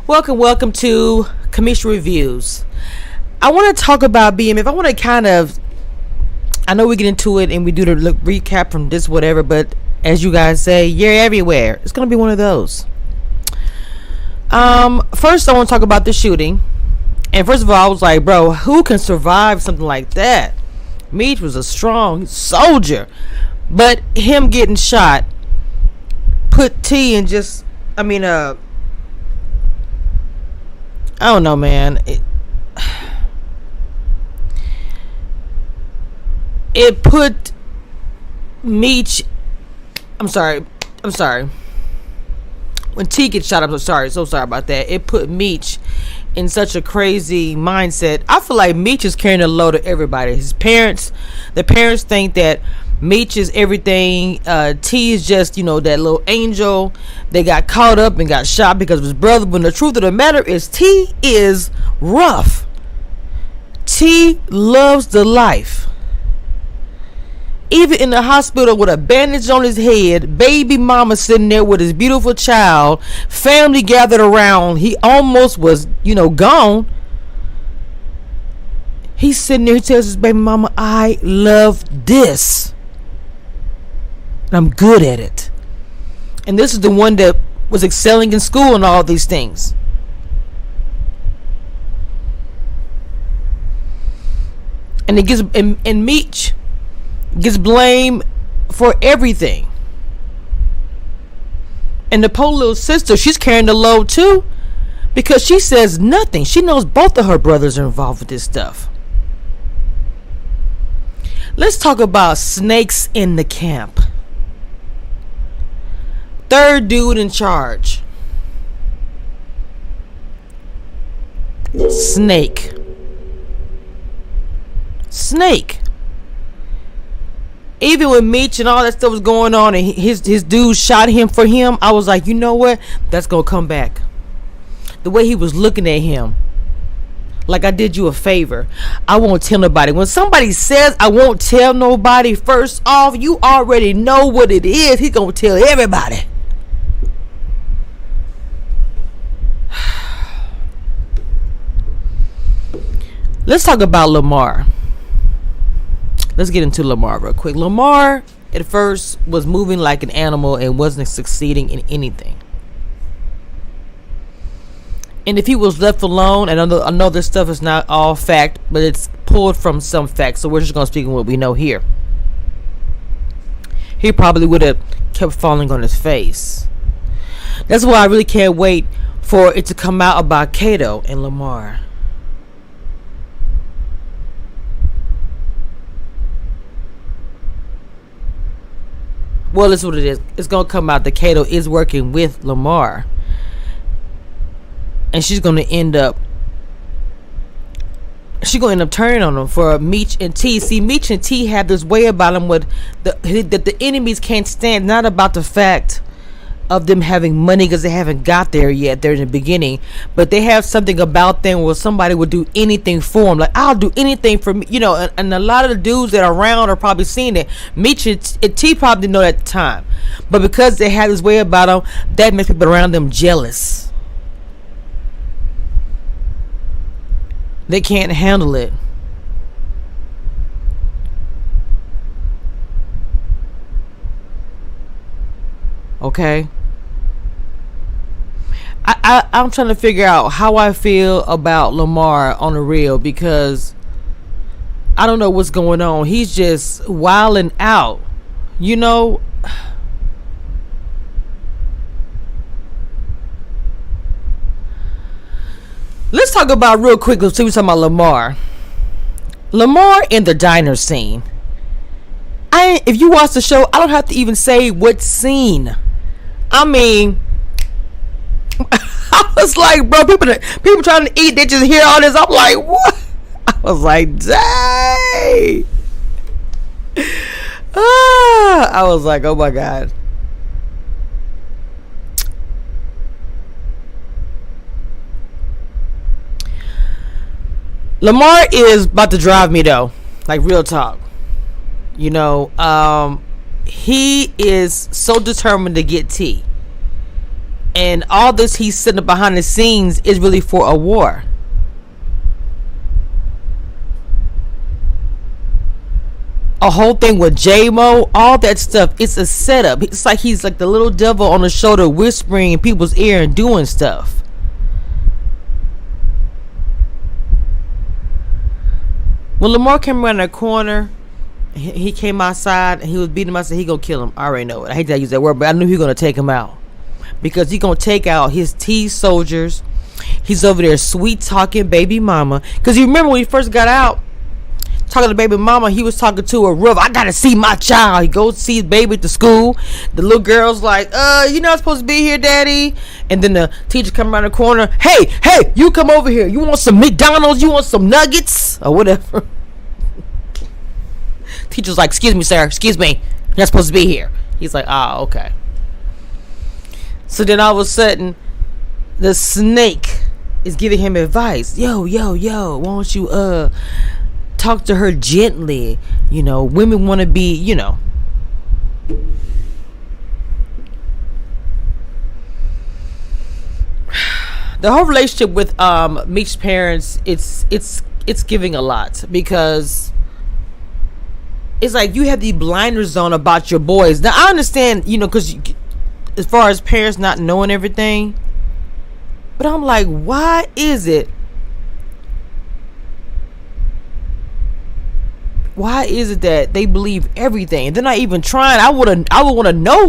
Welcome to Kamisha Reviews. I want to talk about BMF. I want to I know we get into it and we do the recap from this whatever, but as you guys say, you're everywhere. It's going to be one of those. First I want to talk about the shooting. And first of all, I was like, bro, who can survive something like that? Meech was a strong soldier. But him getting shot put T in just, I don't know, man. It put Meech. I'm sorry. When T gets shot, I'm so sorry about that. It put Meech in such a crazy mindset. I feel like Meech is carrying a load of everybody. The parents think that Meech is everything. T is just, that little angel. They got caught up and got shot because of his brother. When the truth of the matter is, T is rough. T loves the life. Even in the hospital with a bandage on his head, baby mama sitting there with his beautiful child, family gathered around. He almost was, gone. He's sitting there. He tells his baby mama, I love this. I'm good at it. And this is the one that was excelling in school and all these things. And it gets and Meech gets blamed for everything. And the poor little sister, she's carrying the load too, because she says nothing. She knows both of her brothers are involved with this stuff. Let's talk about snakes in the camp. Third dude in charge. Snake. Even when Meech and all that stuff was going on and his dude shot him for him, I was like, you know what? That's going to come back. The way he was looking at him. Like I did you a favor. I won't tell nobody. When somebody says I won't tell nobody, first off, you already know what it is. He's going to tell everybody. Let's talk about Lamar. Let's get into Lamar real quick. Lamar at first was moving like an animal and wasn't succeeding in anything. And if he was left alone, and I know this stuff is not all fact, but it's pulled from some facts, so we're just going to speak on what we know here. He probably would have kept falling on his face. That's why I really can't wait for it to come out about Kato and Lamar. Well, that's what it is. It's going to come out that Kato is working with Lamar. And she's going to end up turning on him for Meech and T. See, Meech and T have this way about them that the enemies can't stand. Not about the fact of them having money because they haven't got there yet. They're in the beginning. But they have something about them where somebody would do anything for them. Like, I'll do anything for me. And a lot of the dudes that are around are probably seeing it. Meech and T probably didn't know that at the time. But because they have this way about them, that makes people around them jealous. They can't handle it. Okay. I'm trying to figure out how I feel about Lamar on the real, because I don't know what's going on. He's just wilding out. Let's talk about real quick. Let's see what's talking about Lamar. Lamar in the diner scene. If you watch the show, I don't have to even say what scene. I was like, bro, people trying to eat, they just hear all this. I'm like, what? I was like, dang. I was like, oh my God. Lamar is about to drive me though. Like, real talk. He is so determined to get T. And all this he's sitting behind the scenes is really for a war. A whole thing with J-Mo, all that stuff, it's a setup. It's like he's like the little devil on the shoulder whispering in people's ear and doing stuff. When Lamar came around the corner, he came outside and he was beating him. I said, he gonna kill him. I already know it. I hate to use that word, but I knew he was gonna take him out. Because he gonna take out his T soldiers. He's over there sweet talking baby mama. Because you remember when he first got out, talking to baby mama, he was talking to her rough. I gotta see my child. He goes to see his baby at the school. The little girl's like, you're not supposed to be here, daddy. And then the teacher come around the corner. Hey, you come over here. You want some McDonald's? You want some nuggets? Or whatever. Teacher's like, excuse me, sir. Excuse me. You're not supposed to be here. He's like, okay. So then all of a sudden, the snake is giving him advice. Yo, why don't you, talk to her gently. Women want to be, the whole relationship with Meech's parents, it's giving a lot, because it's like you have the blinders on about your boys. Now I understand, because as far as parents not knowing everything, but I'm like, why is it that they believe everything? They're not even trying. I would want to know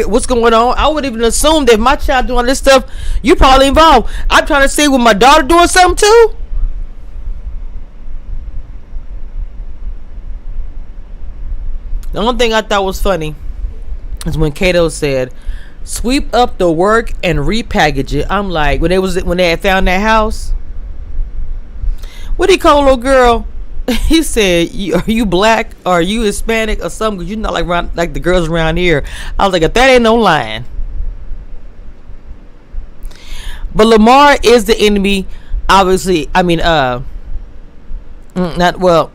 what's going on. I would even assume that if my child doing this stuff, you probably involved. I'm trying to see with my daughter doing something too. The only thing I thought was funny is when Kato said, "Sweep up the work and repackage it." I'm like, when they had found that house, what did he call a little girl? He said, "Are you black? Or are you Hispanic or something? Because you're not like the girls around here." I was like, if that ain't no lying. But Lamar is the enemy, obviously. I mean, not well.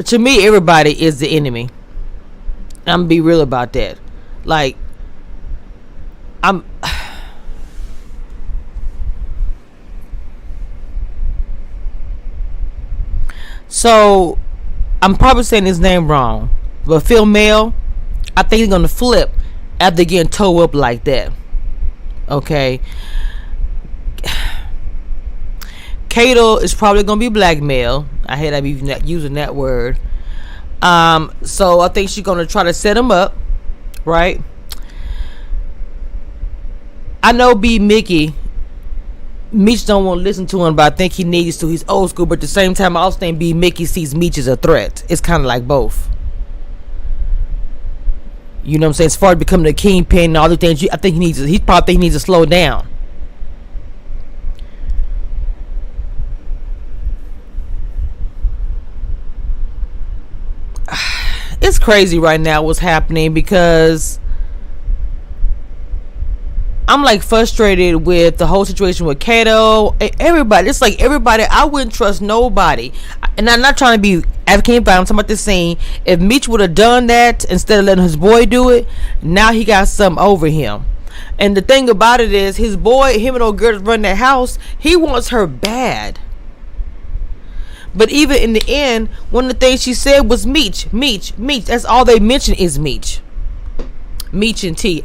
To me, everybody is the enemy. I'm gonna be real about that. Like, So, I'm probably saying his name wrong, but Phil Mail, I think he's gonna flip after getting towed up like that. Okay. Kato is probably gonna be blackmailed. I hate I'm using that word. So I think she's gonna try to set him up, right? I know Meech don't want to listen to him, but I think he needs to. He's old school, but at the same time, I also think Mickey sees Meech as a threat. It's kind of like both. You know what I'm saying? As far as becoming a kingpin and all the things, I think he probably needs to slow down. It's crazy right now what's happening, because I'm like frustrated with the whole situation with Kato. Everybody, it's like everybody. I wouldn't trust nobody, and I'm not trying to be advocating, but I'm talking about the scene. If Meech would have done that instead of letting his boy do it, now he got something over him. And the thing about it is, his boy, him and old girl run that house. He wants her bad. But even in the end, one of the things she said was Meech. That's all they mention is Meech. Meech and T.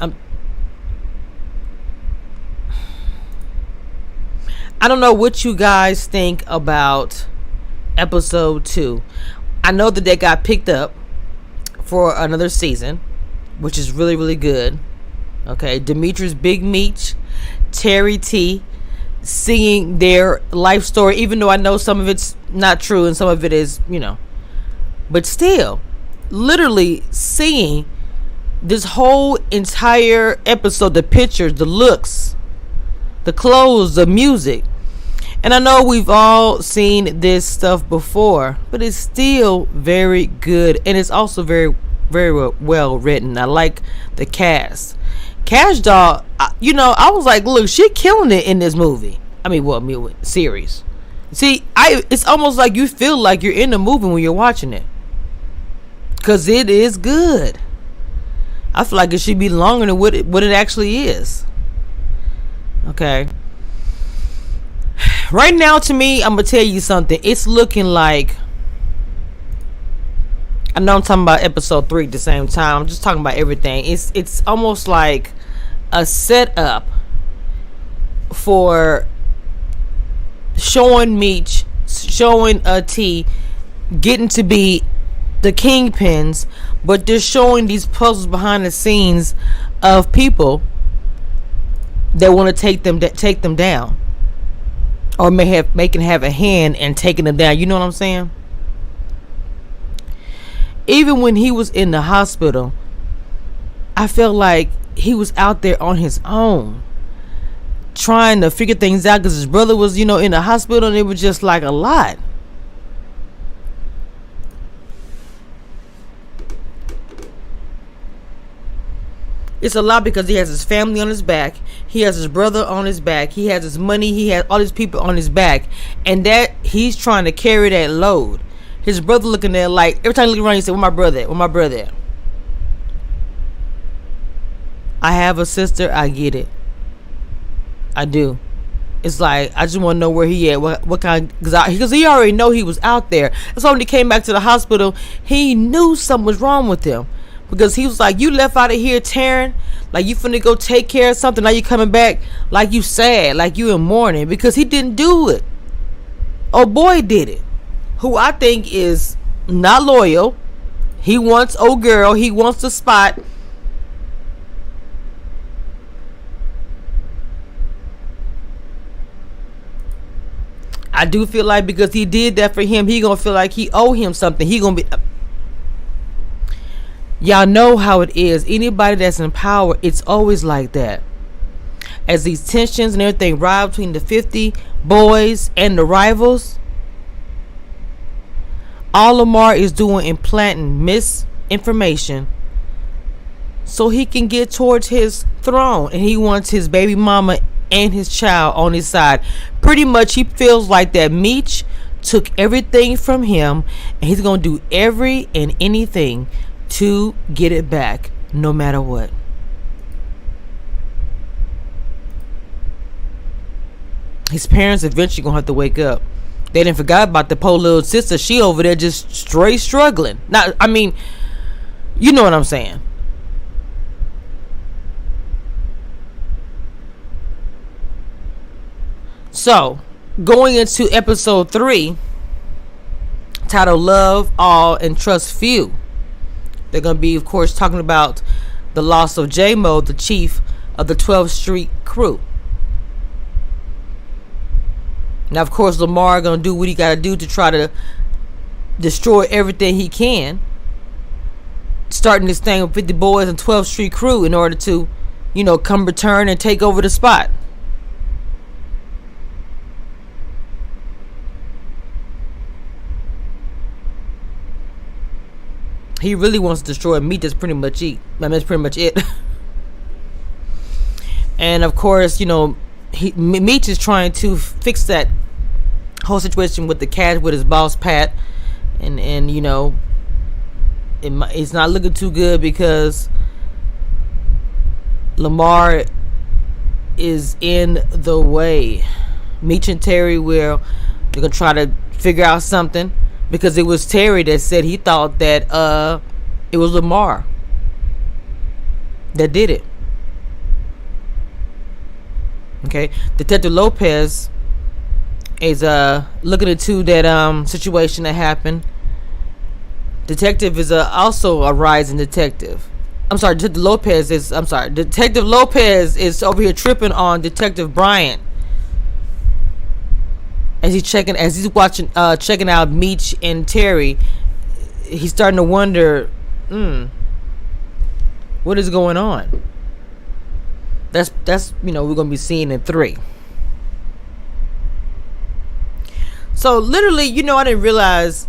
I don't know what you guys think about episode 2. I know that they got picked up for another season, which is really, really good. Okay, Demetrius Big Meech, Terry T, singing their life story, even though I know some of it's not true and some of it is, but still, literally singing this whole entire episode, the pictures, the looks, the clothes, the music. And I know we've all seen this stuff before, but it's still very good, and it's also very, very well written. I like the cast. Cash Doll, I was like, look, she killing it in this movie. Series. See, it's almost like you feel like you're in the movie when you're watching it. Cause it is good. I feel like it should be longer than what it actually is. Okay. Right now, to me, I'm gonna tell you something. It's looking like, I know I'm talking about episode 3 at the same time. I'm just talking about everything. It's almost like a setup for showing Meech, showing T getting to be the kingpins, but they're showing these puzzles behind the scenes of people that want to take them down, or may can have a hand in taking them down. You know what I'm saying? Even when he was in the hospital, I felt like he was out there on his own, trying to figure things out, because his brother was, in the hospital, and it was just like a lot. It's a lot because he has his family on his back. He has his brother on his back. He has his money. He has all these people on his back. And that he's trying to carry that load. His brother looking there like, every time he look around, he say, where my brother at? Where my brother at? I have a sister. I get it. I do. It's like, I just want to know where he at. What kind? Because he already know he was out there. That's why when he came back to the hospital, he knew something was wrong with him. Because he was like, you left out of here tearing, like you finna go take care of something. Now you coming back like you sad, like you in mourning, because he didn't do it. Oh boy did it. Who I think is not loyal. He wants old girl. He wants the spot. I do feel like because he did that for him, he gonna feel like he owe him something. He gonna be... Y'all know how it is. Anybody that's in power, it's always like that. As these tensions and everything rise between the 50 boys and the rivals, all Lamar is doing implanting misinformation so he can get towards his throne, and he wants his baby mama and his child on his side. Pretty much he feels like that Meech took everything from him, and he's gonna do every and anything to get it back, no matter what. His parents eventually gonna have to wake up. They didn't forget about the poor little sister. She over there just straight struggling. Not, I mean, you know what I'm saying. So, going into episode 3, titled Love All and Trust Few. They're going to be, of course, talking about the loss of J-Mo, the chief of the 12th Street crew. Now, of course, Lamar going to do what he got to do to try to destroy everything he can. Starting this thing with 50 boys and 12th Street crew in order to, come return and take over the spot. He really wants to destroy Meech. That's pretty much it. That's pretty much it. And of course, Meech is trying to fix that whole situation with the cat, with his boss Pat, and it's not looking too good because Lamar is in the way. Meech and Terry they're gonna try to figure out something. Because it was Terry that said he thought that it was Lamar that did it. Okay, Detective Lopez is looking into that situation that happened. Detective is also a rising detective. Detective Lopez is over here tripping on Detective Bryant. As he's watching, checking out Meech and Terry, he's starting to wonder, what is going on? That's we're gonna be seeing in 3. So literally, I didn't realize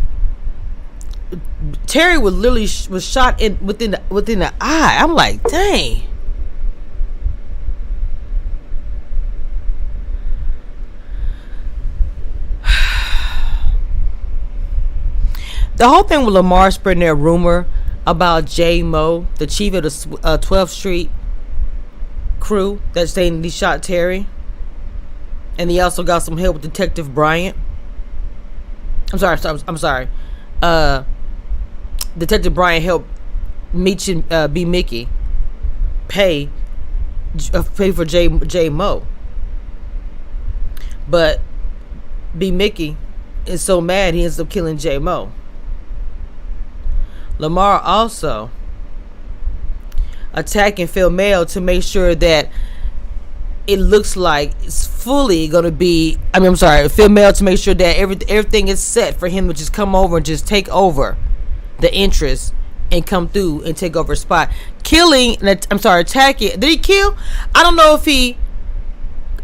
Terry was shot within the eye. I'm like, dang. The whole thing with Lamar spreading that rumor about J Mo, the chief of the 12th Street crew that's saying he shot Terry, and he also got some help with Detective Bryant. I'm sorry. Detective Bryant helped Meech and B Mickey pay for J Mo, but B Mickey is so mad he ends up killing J Mo. Lamar also attacking Phil Mail to make sure that it looks like it's fully gonna be. Phil Mail to make sure that everything is set for him to just come over and just take over the interest and come through and take over a spot. Attacking. Did he kill? I don't know if he.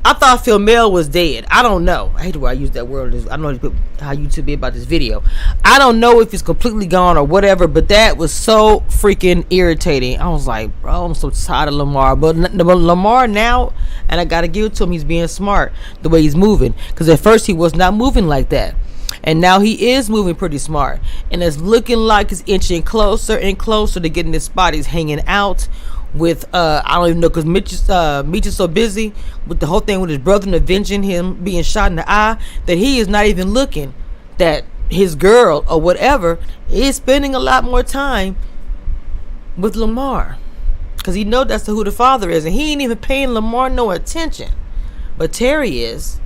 I thought Phil Mail was dead. I don't know. I hate the way I use that word. I don't know how YouTube be about this video. I don't know if he's completely gone or whatever, but that was so freaking irritating. I was like, bro, I'm so tired of Lamar. But Lamar now, and I got to give it to him, he's being smart the way he's moving. Because at first he was not moving like that. And now he is moving pretty smart. And it's looking like he's inching closer and closer to getting this spot. He's hanging out with I don't even know, because Meech is so busy with the whole thing with his brother and avenging him being shot in the eye that he is not even looking that his girl or whatever is spending a lot more time with Lamar, because he know that's who the father is, and he ain't even paying Lamar no attention, but Terry is.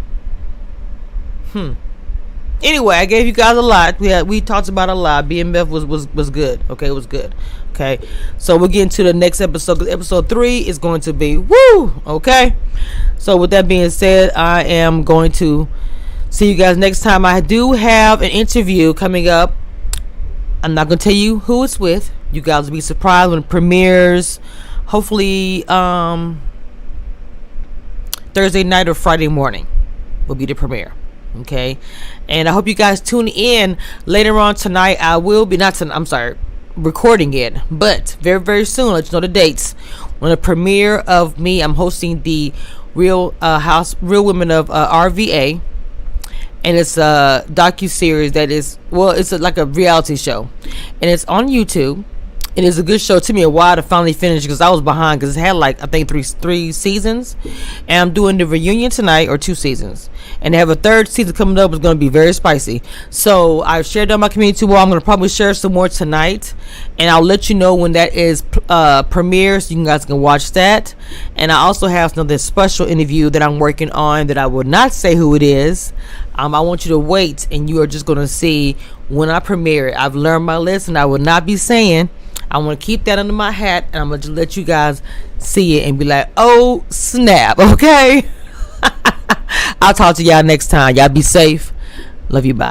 Anyway, I gave you guys a lot. We talked about a lot. BMF was good. Okay, it was good. Okay, so we'll get into the next episode, because episode 3 is going to be woo. Okay, so with that being said, I am going to see you guys next time. I do have an interview coming up. I'm not going to tell you who it's with. You guys will be surprised when it premieres. Hopefully, Thursday night or Friday morning will be the premiere. Okay, and I hope you guys tune in later on tonight. I will be recording it, but very, very soon. Let you know the dates when the premiere of me. I'm hosting the Real Women of RVA, and it's a docu-series that is, it's like a reality show, and it's on YouTube. It is a good show. It took me a while to finally finish because I was behind, because it had like I think three seasons, and I'm doing the reunion tonight, or 2 seasons, and they have a 3rd season coming up. It's going to be very spicy. So I've shared on my community wall. I'm going to probably share some more tonight, and I'll let you know when that is premiere, so you guys can watch that. And I also have another special interview that I'm working on that I will not say who it is. I want you to wait, and you are just going to see when I premiere it. I've learned my lesson. I will not be saying. I want to keep that under my hat, and I'm going to let you guys see it and be like, oh, snap, okay? I'll talk to y'all next time. Y'all be safe. Love you, bye.